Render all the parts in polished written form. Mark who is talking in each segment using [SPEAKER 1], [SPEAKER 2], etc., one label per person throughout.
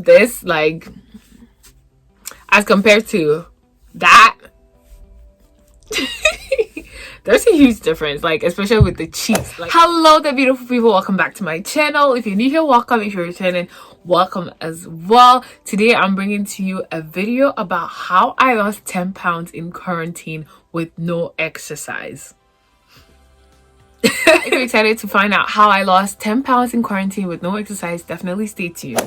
[SPEAKER 1] this, like, as compared to that, there's a huge difference, like, especially with the cheeks. Like, hello there, beautiful people. Welcome back to my channel. If you're new here, welcome. If you're returning, welcome as well. Today I'm bringing to you a video about how I lost 10 pounds in quarantine with no exercise. If you're excited to find out how I lost 10 pounds in quarantine with no exercise, definitely stay tuned.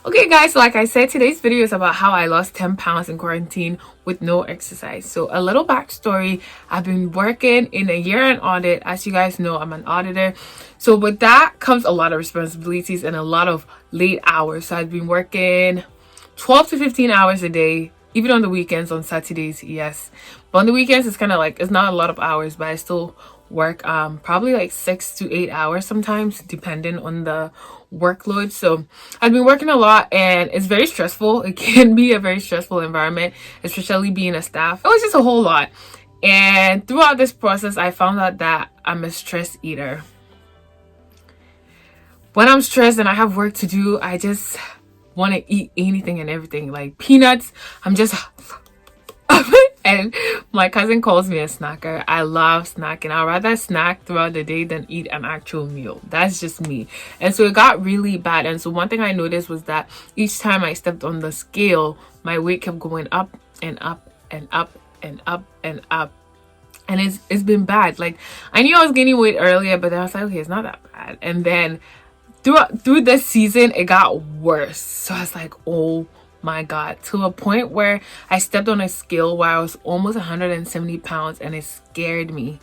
[SPEAKER 1] Okay guys, so like I said, today's video is about how I lost 10 pounds in quarantine with no exercise. So a little backstory: I've been working in a year-end audit. As you guys know, I'm an auditor. So with that comes a lot of responsibilities and a lot of late hours. So I've been working 12 to 15 hours a day, even on the weekends, on Saturdays, yes. But on the weekends, it's kind of like, it's not a lot of hours, but I still work probably like 6 to 8 hours sometimes, depending on the workload. So I've been working a lot and it's very stressful. It can be a very stressful environment, especially being a staff. It was just a whole lot. And throughout this process, I found out that I'm a stress eater. When I'm stressed and I have work to do, I just want to eat anything and everything, like peanuts. I'm just and my cousin calls me a snacker. I love snacking. I'd rather snack throughout the day than eat an actual meal. That's just me. And so it got really bad. And so one thing I noticed was that each time I stepped on the scale, my weight kept going up and up and up and up and up. And it's been bad. Like, I knew I was gaining weight earlier, but then I was like, okay, it's not that bad. And then through this season, it got worse. So I was like, oh my god, to a point where I stepped on a scale where I was almost 170 pounds, and it scared me.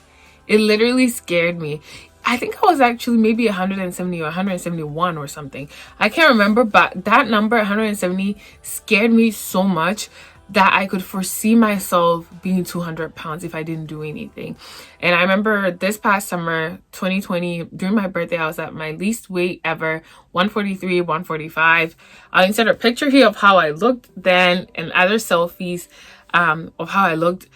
[SPEAKER 1] It literally scared me. I think I was actually maybe 170 or 171 or something. I can't remember, but that number 170 scared me so much that I could foresee myself being 200 pounds if I didn't do anything. And I remember this past summer, 2020, during my birthday, I was at my least weight ever, 143, 145. I'll insert a picture here of how I looked then and other selfies of how I looked.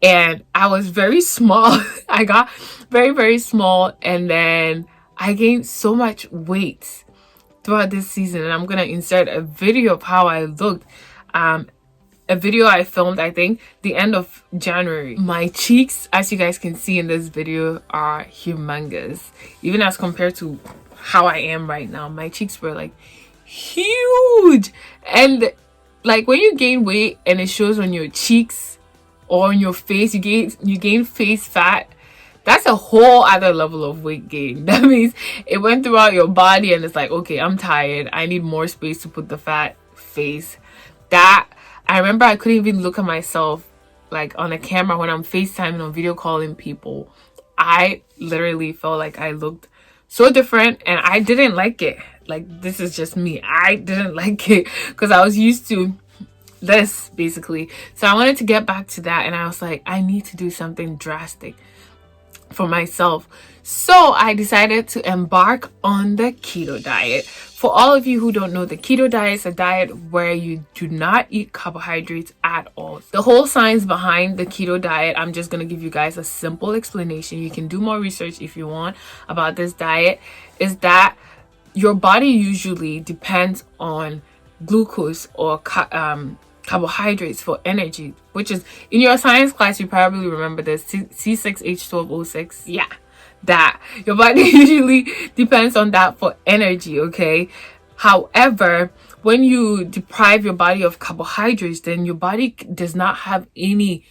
[SPEAKER 1] And I was very small. I got very, very small. And then I gained so much weight throughout this season. And I'm going to insert a video of how I looked. A video I filmed, I think, the end of January. My cheeks, as you guys can see in this video, are humongous. Even as compared to how I am right now, my cheeks were like huge. And like when you gain weight and it shows on your cheeks or on your face, you gain face fat. That's a whole other level of weight gain. That means it went throughout your body and it's like, okay, I'm tired. I need more space to put the fat face. I remember I couldn't even look at myself like on a camera when I'm FaceTiming or video calling people. I literally felt like I looked so different and I didn't like it. Like, this is just me. I didn't like it because I was used to this basically. So I wanted to get back to that, and I was like, I need to do something drastic for myself. So I decided to embark on the keto diet. For all of you who don't know, the keto diet is a diet where you do not eat carbohydrates at all. The whole science behind the keto diet, I'm just going to give you guys a simple explanation. You can do more research if you want about this diet, is that your body usually depends on glucose or carbohydrates for energy, which is, in your science class, you probably remember this, C6H12O6. Yeah, that your body usually depends on that for energy. Okay, however, when you deprive your body of carbohydrates, then your body does not have any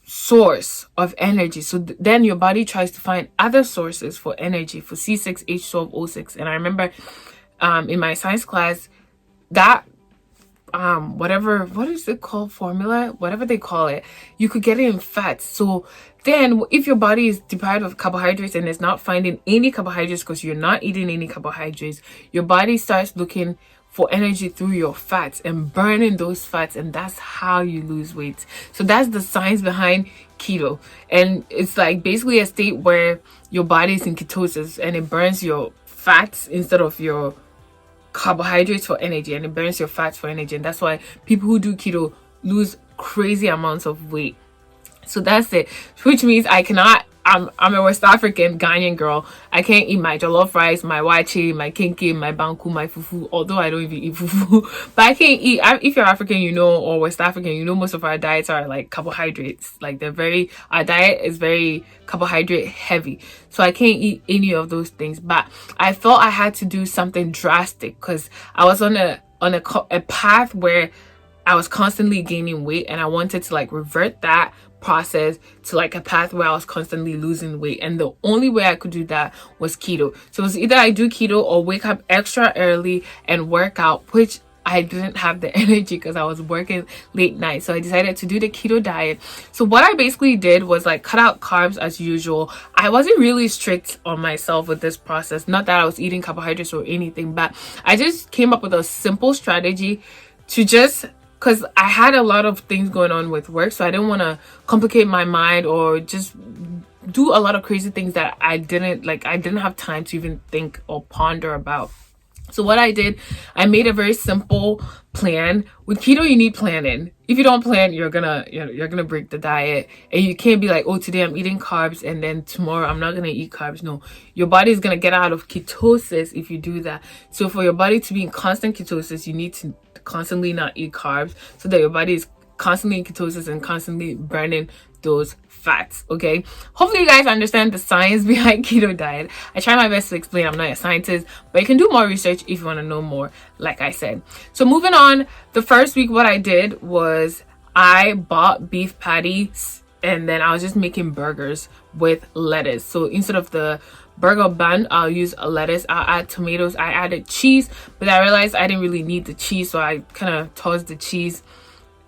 [SPEAKER 1] source of energy. So then your body tries to find other sources for energy, for C6H12O6. And I remember in my science class that what is it called, formula, whatever they call it, you could get it in fats. So then if your body is deprived of carbohydrates and is not finding any carbohydrates because you're not eating any carbohydrates, your body starts looking for energy through your fats and burning those fats, and that's how you lose weight. So that's the science behind keto. And it's like basically a state where your body is in ketosis and it burns your fats instead of your carbohydrates for energy, and it burns your fats for energy. And that's why people who do keto lose crazy amounts of weight. So that's it, which means I I'm a West African Ghanaian girl. I can't eat my jollof rice, my wache, my kenke, my banku, my fufu. Although I don't even eat fufu, but I can't eat. If you're African, you know, or West African, you know, most of our diets are like carbohydrates. Like our diet is very carbohydrate heavy. So I can't eat any of those things. But I thought I had to do something drastic because I was on a path where I was constantly gaining weight, and I wanted to like revert that process to like a path where I was constantly losing weight. And the only way I could do that was keto. So it was either I do keto or wake up extra early and work out, which I didn't have the energy because I was working late night. So I decided to do the keto diet. So what I basically did was like cut out carbs as usual. I wasn't really strict on myself with this process. Not that I was eating carbohydrates or anything, but I just came up with a simple strategy to just, because I had a lot of things going on with work, so I didn't want to complicate my mind or just do a lot of crazy things that I didn't have time to even think or ponder about. So what I did, I made a very simple plan. With keto, you need planning. If you don't plan, you're gonna break the diet, and you can't be like, oh, today I'm eating carbs and then tomorrow I'm not gonna eat carbs. No, your body is gonna get out of ketosis if you do that. So for your body to be in constant ketosis, you need to constantly not eat carbs so that your body is constantly in ketosis and constantly burning those fats. Okay, hopefully you guys understand the science behind keto diet. I try my best to explain. I'm not a scientist, but you can do more research if you want to know more, like I said. So moving on, the first week what I did was I bought beef patties, and then I was just making burgers with lettuce. So instead of the burger bun, I'll use a lettuce. I'll add tomatoes. I added cheese, but I realized I didn't really need the cheese, so I kind of tossed the cheese.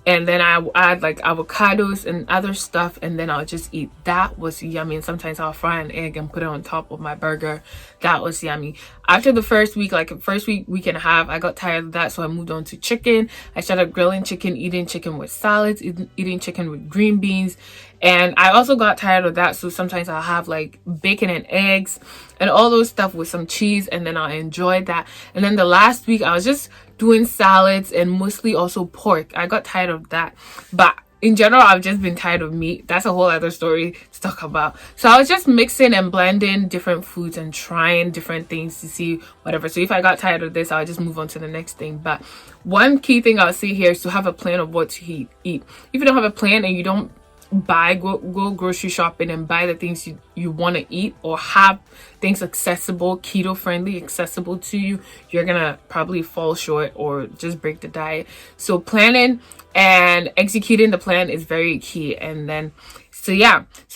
[SPEAKER 1] And then I add like avocados and other stuff, and then I'll just eat. That was yummy. And sometimes I'll fry an egg and put it on top of my burger. That was yummy. After the first week, week and a half, I got tired of that, so I moved on to chicken. I started grilling chicken, eating chicken with salads, eating chicken with green beans. And I also got tired of that, so sometimes I'll have like bacon and eggs and all those stuff with some cheese, and then I'll enjoy that. And then the last week I was just doing salads and mostly also pork. I got tired of that, but in general I've just been tired of meat. That's a whole other story to talk about. So I was just mixing and blending different foods and trying different things to see whatever. So if I got tired of this, I'll just move on to the next thing. But one key thing I'll say here is to have a plan of what to eat. If you don't have a plan and you don't go grocery shopping and buy the things you want to eat, or have things accessible, keto friendly, accessible to you, you're gonna probably fall short or just break the diet. So planning and executing the plan is very key. And then so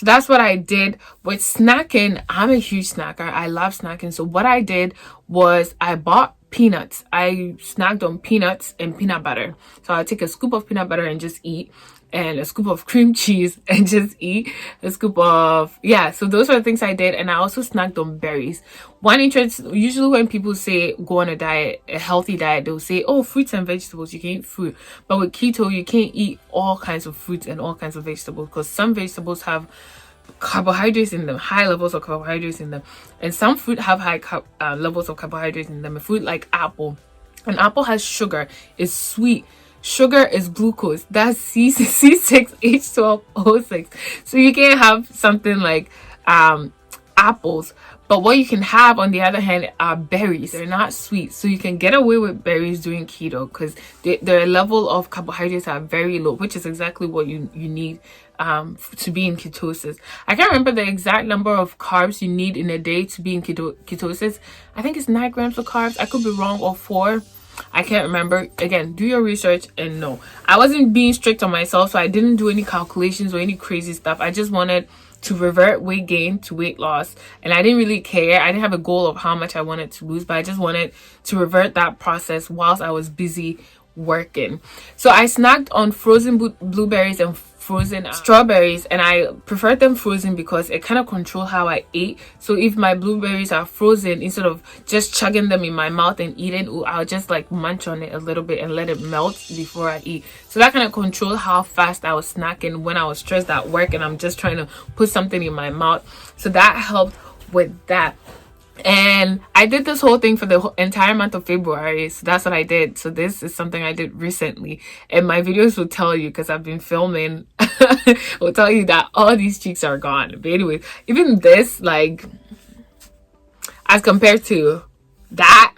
[SPEAKER 1] that's what I did with snacking. I'm a huge snacker. I love snacking. So what I did was I bought peanuts. I snacked on peanuts and peanut butter. So I'll take a scoop of peanut butter and just eat, and a scoop of cream cheese and just eat, a scoop of, so those are the things I did. And I also snacked on berries. One interest, usually when people say go on a diet, a healthy diet, they'll say, oh, fruits and vegetables, you can eat fruit. But with keto, you can't eat all kinds of fruits and all kinds of vegetables, because some vegetables have carbohydrates in them, high levels of carbohydrates in them, and some fruit have high levels of carbohydrates in them. A fruit like apple, an apple has sugar, it's sweet. Sugar is glucose. That's C6H12O6. So you can't have something like apples. But what you can have, on the other hand, are berries. They're not sweet. So you can get away with berries doing keto because their level of carbohydrates are very low, which is exactly what you need to be in ketosis. I can't remember the exact number of carbs you need in a day to be in ketosis. I think it's 9 grams of carbs. I could be wrong, or 4. I can't remember. Again, do your research. And no, I wasn't being strict on myself, so I didn't do any calculations or any crazy stuff. I just wanted to revert weight gain to weight loss, and I didn't really care. I didn't have a goal of how much I wanted to lose, but I just wanted to revert that process whilst I was busy working. So I snacked on frozen blueberries and frozen strawberries, and I preferred them frozen because it kind of controlled how I ate. So if my blueberries are frozen, instead of just chugging them in my mouth and eating, I'll just like munch on it a little bit and let it melt before I eat. So that kind of controlled how fast I was snacking when I was stressed at work and I'm just trying to put something in my mouth. So that helped with that. And I did this whole thing for the entire month of February. So that's what I did. So this is something I did recently, and my videos will tell you because I've been filming will tell you that all these cheeks are gone. But anyway, even this, like, as compared to that,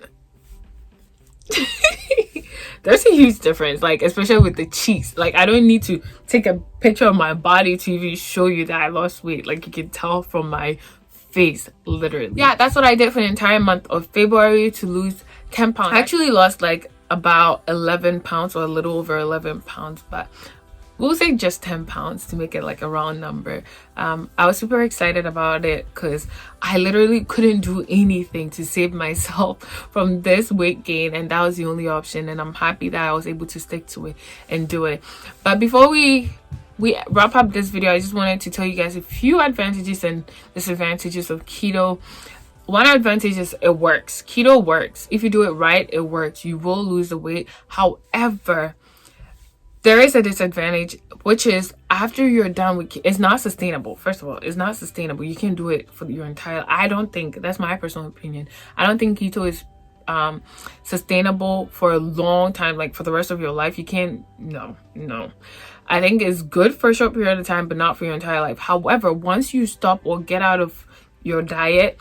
[SPEAKER 1] there's a huge difference, like, especially with the cheeks. Like, I don't need to take a picture of my body to even show you that I lost weight. Like, you can tell from my face, literally. Yeah, that's what I did for the entire month of February to lose 10 pounds. I actually lost like about 11 pounds or a little over 11 pounds, but we'll say just 10 pounds to make it like a round number. I was super excited about it because I literally couldn't do anything to save myself from this weight gain, and that was the only option, and I'm happy that I was able to stick to it and do it. But before we wrap up this video, I just wanted to tell you guys a few advantages and disadvantages of keto. One advantage is it works. Keto works. If you do it right, it works. You will lose the weight. However, there is a disadvantage, which is after you're done with it's not sustainable. First of all, it's not sustainable. You can't do it for your entire, I don't think, that's my personal opinion, I don't think keto is sustainable for a long time, like for the rest of your life. You can't, no. I think it's good for a short period of time, but not for your entire life. However, once you stop or get out of your diet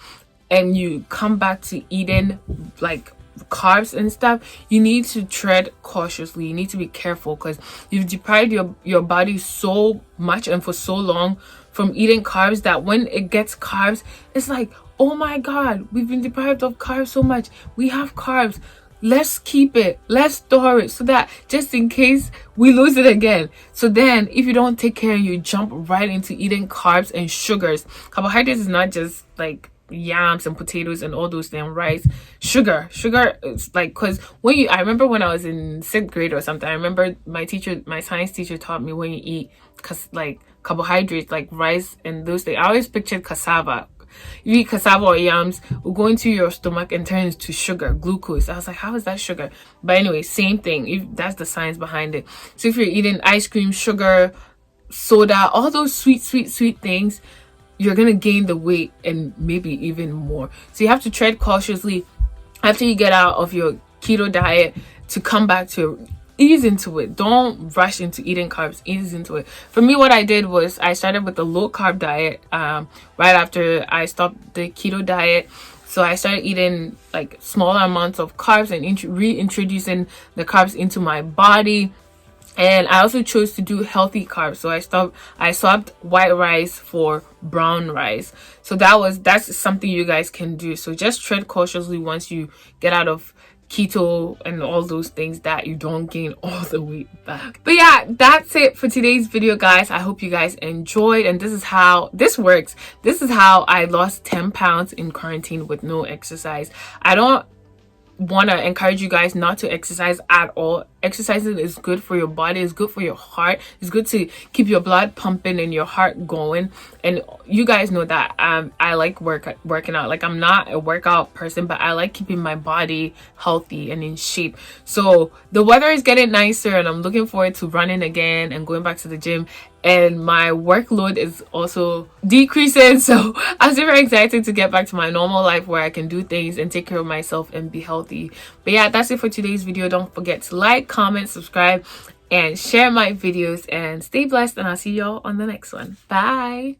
[SPEAKER 1] and you come back to eating like carbs and stuff, you need to tread cautiously. You need to be careful because you've deprived your body so much and for so long from eating carbs that when it gets carbs, it's like, oh my god, we've been deprived of carbs so much. We have carbs, let's keep it, let's store it so that just in case we lose it again. So then if you don't take care and you jump right into eating carbs and sugars, carbohydrates is not just like yams and potatoes and all those things, rice, sugar is like, because when I remember when I was in 6th grade or something, I remember my science teacher taught me when you eat like carbohydrates like rice and those things, I always pictured cassava. You eat cassava or yams, will go into your stomach and turn into sugar, glucose. I was like, how is that sugar? But anyway, same thing. That's the science behind it. So if you're eating ice cream, sugar, soda, all those sweet things, you're gonna gain the weight and maybe even more. So you have to tread cautiously after you get out of your keto diet to come back to ease into it. Don't rush into eating carbs, ease into it. For me, what I did was I started with a low carb diet right after I stopped the keto diet. So I started eating like smaller amounts of carbs and reintroducing the carbs into my body. And I also chose to do healthy carbs. So I swapped white rice for brown rice. So that's something you guys can do. So just tread cautiously once you get out of keto and all those things, that you don't gain all the weight back. But yeah, that's it for today's video, guys. I hope you guys enjoyed, and this is how this works. This is how I lost 10 pounds in quarantine with no exercise. I don't want to encourage you guys not to exercise at all. Exercising is good for your body, it's good for your heart, it's good to keep your blood pumping and your heart going. And you guys know that I like working out. Like, I'm not a workout person, but I like keeping my body healthy and in shape. So the weather is getting nicer and I'm looking forward to running again and going back to the gym, and my workload is also decreasing, so I'm super excited to get back to my normal life where I can do things and take care of myself and be healthy. But yeah, that's it for today's video. Don't forget to like, comment, subscribe, and share my videos, and stay blessed, and I'll see y'all on the next one. Bye.